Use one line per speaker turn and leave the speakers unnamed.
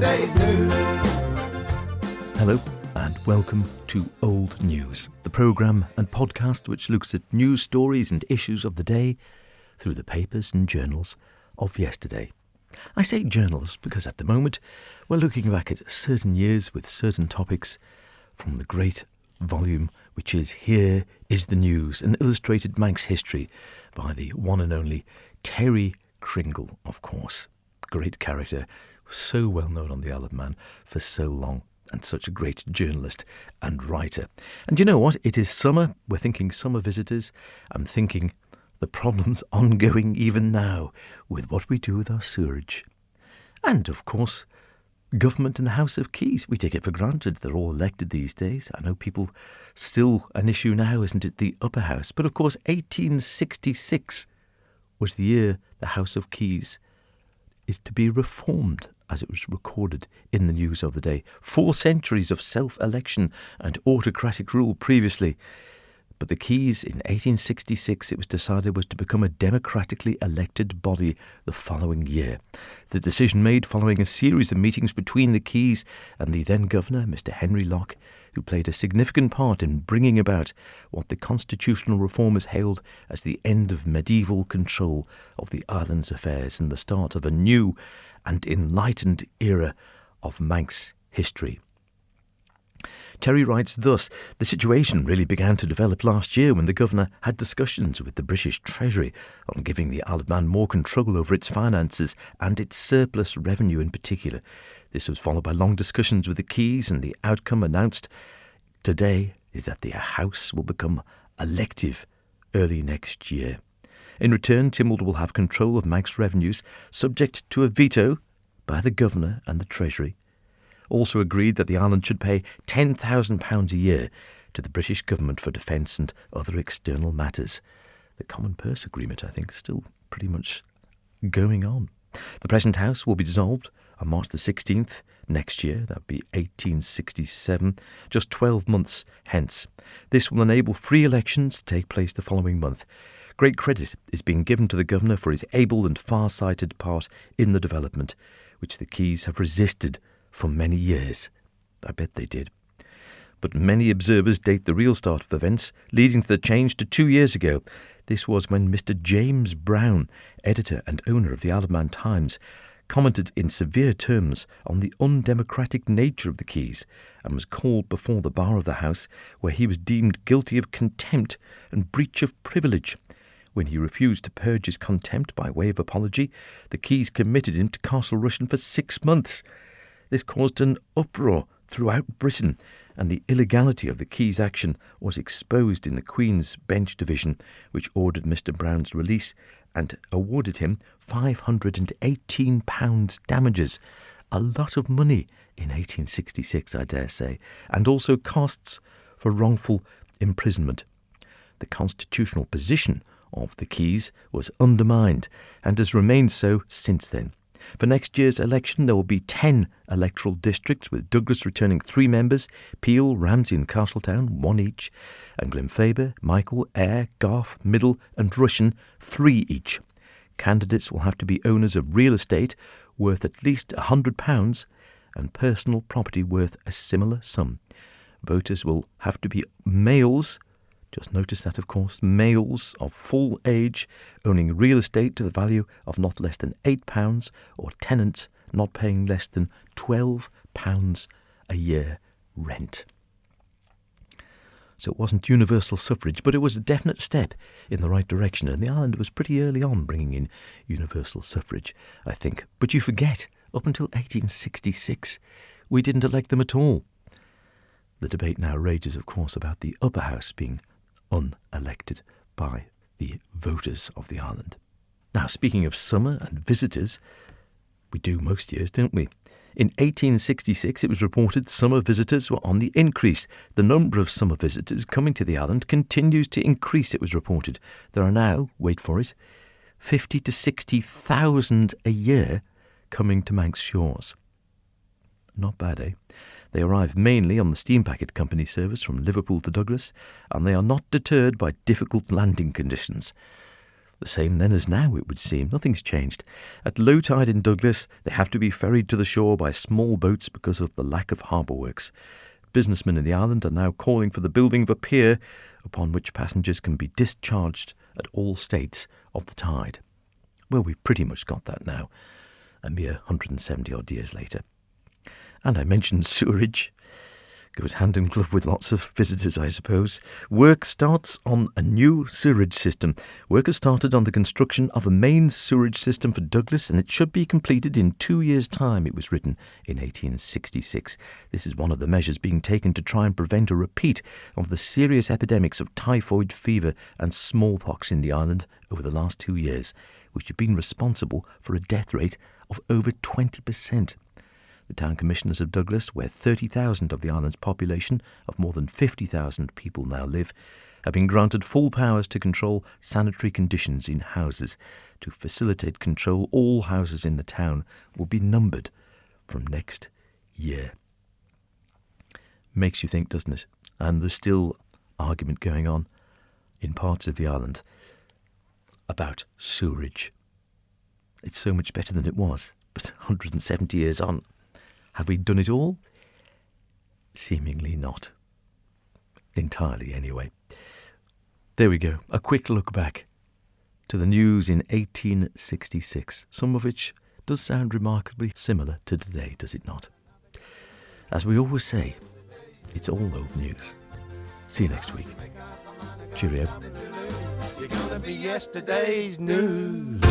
yesterday's news.
Hello and welcome to Old News, the programme and podcast which looks at news stories and issues of the day through the papers and journals of yesterday. I say journals because at the moment we're looking back at certain years with certain topics from the great volume which is Here is the News, an illustrated Manx history by the one and only Terry Kringle, of course. Great character, so well known on the Isle of Man for so long, and such a great journalist and writer. And you know what? It is summer. We're thinking summer visitors. I'm thinking the problems ongoing even now with what we do with our sewerage. And, of course, government in the House of Keys. We take it for granted. They're all elected these days. I know people still an issue now, isn't it, the upper house? But, of course, 1866 was the year the House of Keys is to be reformed, as it was recorded in the news of the day. 4 centuries of self-election and autocratic rule previously. But the Keys, in 1866, it was decided was to become a democratically elected body the following year. The decision made following a series of meetings between the Keys and the then governor, Mr. Henry Locke, who played a significant part in bringing about what the constitutional reformers hailed as the end of medieval control of the island's affairs and the start of a new and enlightened era of Manx history. Terry writes thus, the situation really began to develop last year when the governor had discussions with the British Treasury on giving the Isle of Man more control over its finances and its surplus revenue in particular. This was followed by long discussions with the Keys, and the outcome announced today is that the House will become elective early next year. In return, Tynwald will have control of Manx revenues, subject to a veto by the governor and the Treasury. Also agreed that the island should pay £10,000 a year to the British government for defence and other external matters. The Common Purse Agreement, I think, still pretty much going on. The present House will be dissolved on March the 16th next year. That would be 1867, just 12 months hence. This will enable free elections to take place the following month. Great credit is being given to the governor for his able and far-sighted part in the development, which the Keys have resisted for many years. I bet they did. But many observers date the real start of events leading to the change to 2 years ago. This was when Mr. James Brown, editor and owner of the Isle of Man Times, commented in severe terms on the undemocratic nature of the Keys and was called before the bar of the House, where he was deemed guilty of contempt and breach of privilege. When he refused to purge his contempt by way of apology, the Keys committed him to Castle Rushen for 6 months. This caused an uproar throughout Britain, and the illegality of the Keys' action was exposed in the Queen's Bench Division, which ordered Mr. Brown's release and awarded him £518 damages. A lot of money in 1866, I dare say, and also costs for wrongful imprisonment. The constitutional position of the Keys was undermined and has remained so since then. For next year's election, there will be 10 electoral districts, with Douglas returning 3 members, Peel, Ramsey and Castletown, 1 each, and Glenfaber, Michael, Ayr, Garth, Middle and Rushen, 3 each. Candidates will have to be owners of real estate worth at least £100 and personal property worth a similar sum. Voters will have to be males. Just notice that, of course, males of full age owning real estate to the value of not less than £8, or tenants not paying less than £12 a year rent. So it wasn't universal suffrage, but it was a definite step in the right direction, and the island was pretty early on bringing in universal suffrage, I think. But you forget, up until 1866, we didn't elect them at all. The debate now rages, of course, about the upper house being unelected by the voters of the island. Now, speaking of summer and visitors, we do most years, don't we? In 1866, it was reported summer visitors were on the increase. The number of summer visitors coming to the island continues to increase, it was reported. There are now, wait for it, 50 to 60,000 a year coming to Manx shores. Not bad, eh? They arrive mainly on the Steam Packet Company service from Liverpool to Douglas, and they are not deterred by difficult landing conditions. The same then as now, it would seem. Nothing's changed. At low tide in Douglas, they have to be ferried to the shore by small boats because of the lack of harbour works. Businessmen in the island are now calling for the building of a pier upon which passengers can be discharged at all states of the tide. Well, we've pretty much got that now, a mere 170-odd years later. And I mentioned sewerage. Goes hand in glove with lots of visitors, I suppose. Work starts on a new sewerage system. Work has started on the construction of a main sewerage system for Douglas, and it should be completed in 2 years' time, it was written in 1866. This is one of the measures being taken to try and prevent a repeat of the serious epidemics of typhoid fever and smallpox in the island over the last 2 years, which have been responsible for a death rate of over 20%. The town commissioners of Douglas, where 30,000 of the island's population of more than 50,000 people now live, have been granted full powers to control sanitary conditions in houses. To facilitate control, all houses in the town will be numbered from next year. Makes you think, doesn't it? And there's still argument going on in parts of the island about sewerage. It's so much better than it was, but 170 years on, have we done it all? Seemingly not. Entirely, anyway. There we go. A quick look back to the news in 1866, some of which does sound remarkably similar to today, does it not? As we always say, it's all old news. See you next week. Cheerio. You're gonna be yesterday's news.